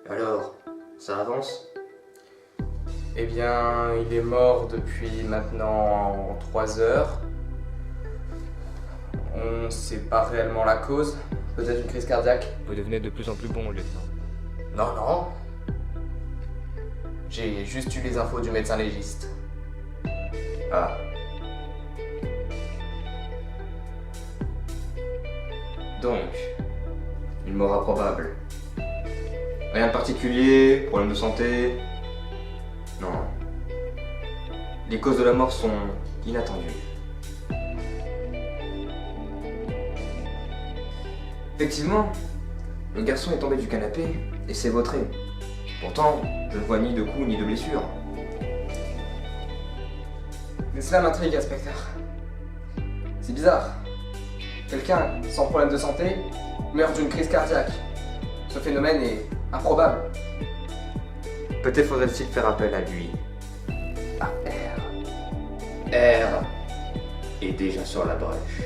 Alors, ça avance? Eh bien, il est mort depuis maintenant 3 heures. On ne sait pas réellement la cause. Peut-être une crise cardiaque? Vous devenez de plus en plus bon, lieutenant. Non, non. J'ai juste eu les infos du médecin légiste. Ah. Donc, une mort improbable. Rien de particulier, problème de santé. Non. Les causes de la mort sont inattendues. Effectivement, le garçon est tombé du canapé et s'est vautré. Pourtant, je ne vois ni de coups ni de blessures. Mais cela m'intrigue, inspecteur. C'est bizarre. Quelqu'un sans problème de santé meurt d'une crise cardiaque. Ce phénomène est improbable. Peut-être faudrait-il faire appel à lui. À R. R est déjà sur la brèche.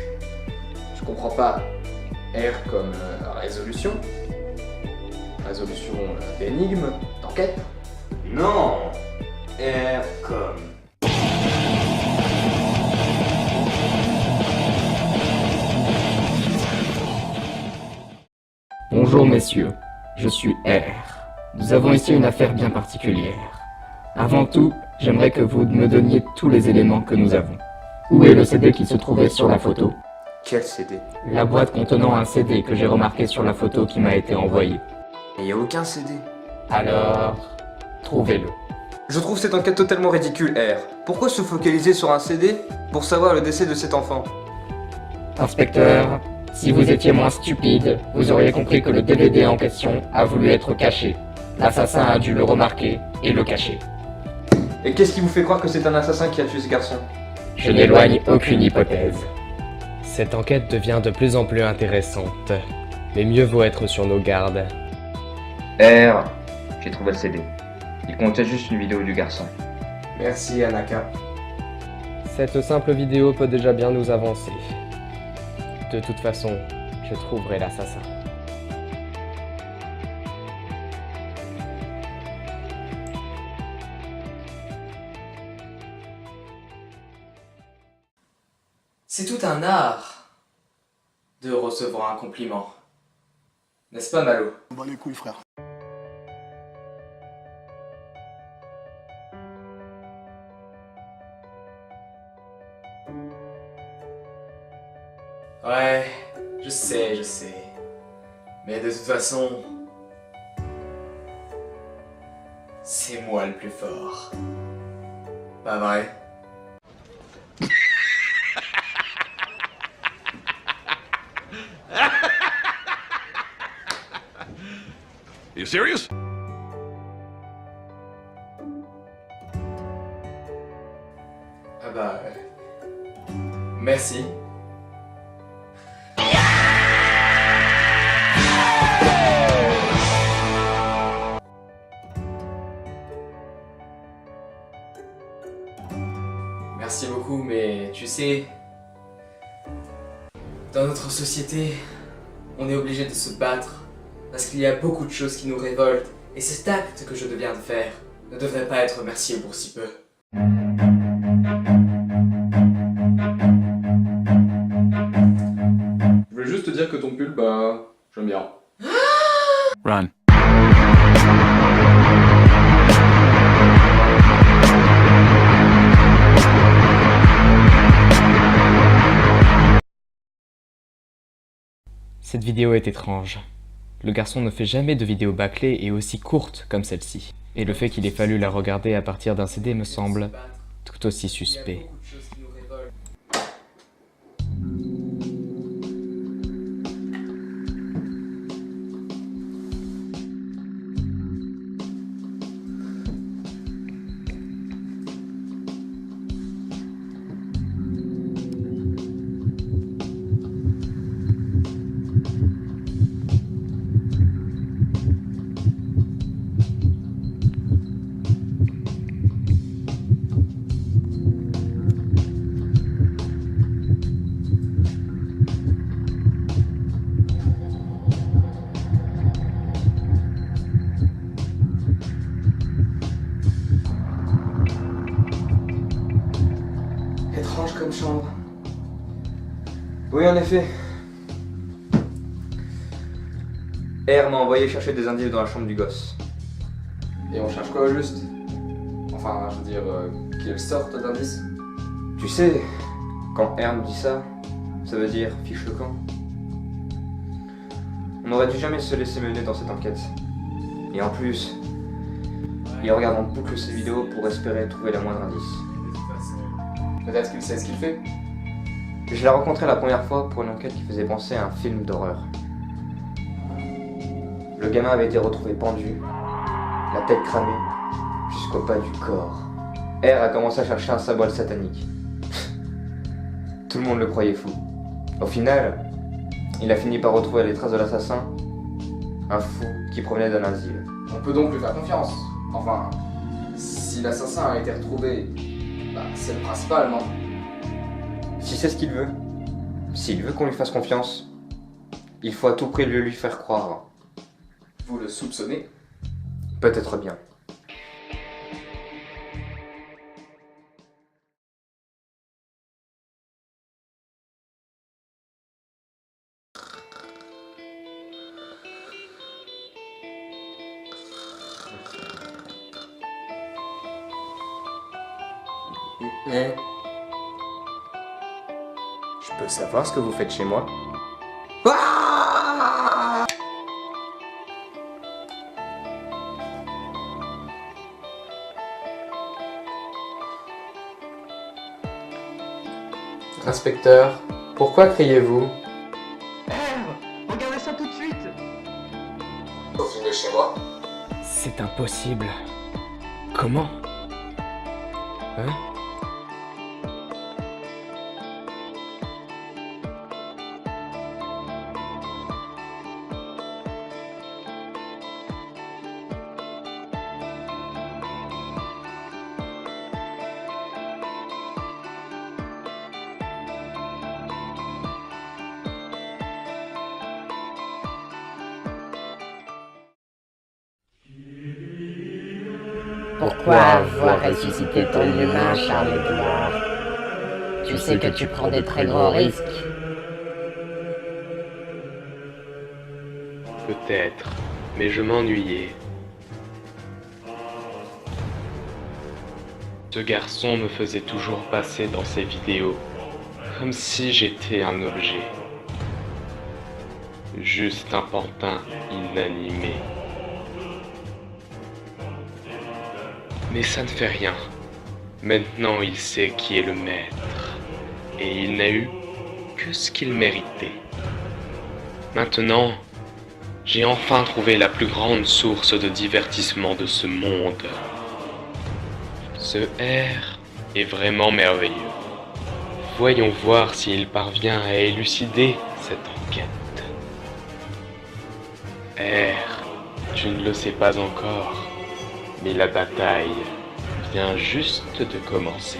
Je comprends pas. R comme résolution. Résolution d'énigme, d'enquête. Non, R comme... Bonjour messieurs, je suis R. Nous avons ici une affaire bien particulière. Avant tout, j'aimerais que vous me donniez tous les éléments que nous avons. Où est le CD qui se trouvait sur la photo? Quel CD? La boîte contenant un CD que j'ai remarqué sur la photo qui m'a été envoyée. Il n'y a aucun CD. Alors, trouvez-le. Je trouve cette enquête totalement ridicule, R. Pourquoi se focaliser sur un CD pour savoir le décès de cet enfant? Inspecteur, si vous étiez moins stupide, vous auriez compris que le DVD en question a voulu être caché. L'assassin a dû le remarquer et le cacher. Et qu'est-ce qui vous fait croire que c'est un assassin qui a tué ce garçon? Je n'éloigne aucune hypothèse. Cette enquête devient de plus en plus intéressante, mais mieux vaut être sur nos gardes. R, j'ai trouvé le CD. Il contenait juste une vidéo du garçon. Merci, Anaka. Cette simple vidéo peut déjà bien nous avancer. De toute façon, je trouverai l'assassin. C'est tout un art de recevoir un compliment. N'est-ce pas, Malo? Bah les couilles, frère. Ouais, je sais. Mais de toute façon, c'est moi le plus fort. Pas vrai? You serious? Ah bah... merci. Merci beaucoup, mais tu sais... Dans notre société, on est obligé de se battre parce qu'il y a beaucoup de choses qui nous révoltent et cet acte que je viens de faire ne devrait pas être remercié pour si peu. Je voulais juste te dire que ton pull, bah... j'aime bien. Run. Cette vidéo est étrange. Le garçon ne fait jamais de vidéos bâclées et aussi courtes comme celle-ci. Et le fait qu'il ait fallu la regarder à partir d'un CD me semble tout aussi suspect. même chambre. Oui, en effet. R m'a envoyé chercher des indices dans la chambre du gosse. Et on cherche quoi au juste? Enfin, je veux dire, quelle sorte d'indice? Tu sais, quand R me dit ça, ça veut dire fiche le camp. On n'aurait dû jamais se laisser mener dans cette enquête. Et en plus, il regarde en boucle ces vidéos pour espérer trouver la moindre indice. Peut-être qu'il sait ce qu'il fait. Je l'ai rencontré la première fois pour une enquête qui faisait penser à un film d'horreur. Le gamin avait été retrouvé pendu, la tête cramée, jusqu'au bas du corps. R a commencé à chercher un symbole satanique. Tout le monde le croyait fou. Au final, il a fini par retrouver les traces de l'assassin, un fou qui provenait d'un asile. On peut donc lui faire confiance. Enfin, si l'assassin a été retrouvé, bah, c'est le principal, non? Si c'est ce qu'il veut, s'il veut qu'on lui fasse confiance, il faut à tout prix le lui faire croire. Vous le soupçonnez? Peut-être bien. Je peux savoir ce que vous faites chez moi? Inspecteur, pourquoi criez-vous? Regardez ça tout de suite! Vous venez chez moi? C'est impossible. Comment? Hein? Pourquoi avoir ressuscité ton humain, Charles-Édouard? Tu sais que tu prends des très gros risques. Peut-être, mais je m'ennuyais. Ce garçon me faisait toujours passer dans ses vidéos, comme si j'étais un objet. Juste un pantin inanimé. Mais ça ne fait rien. Maintenant il sait qui est le maître. Et il n'a eu que ce qu'il méritait. Maintenant, j'ai enfin trouvé la plus grande source de divertissement de ce monde. Ce R est vraiment merveilleux. Voyons voir s'il parvient à élucider cette enquête. R, tu ne le sais pas encore, mais la bataille vient juste de commencer.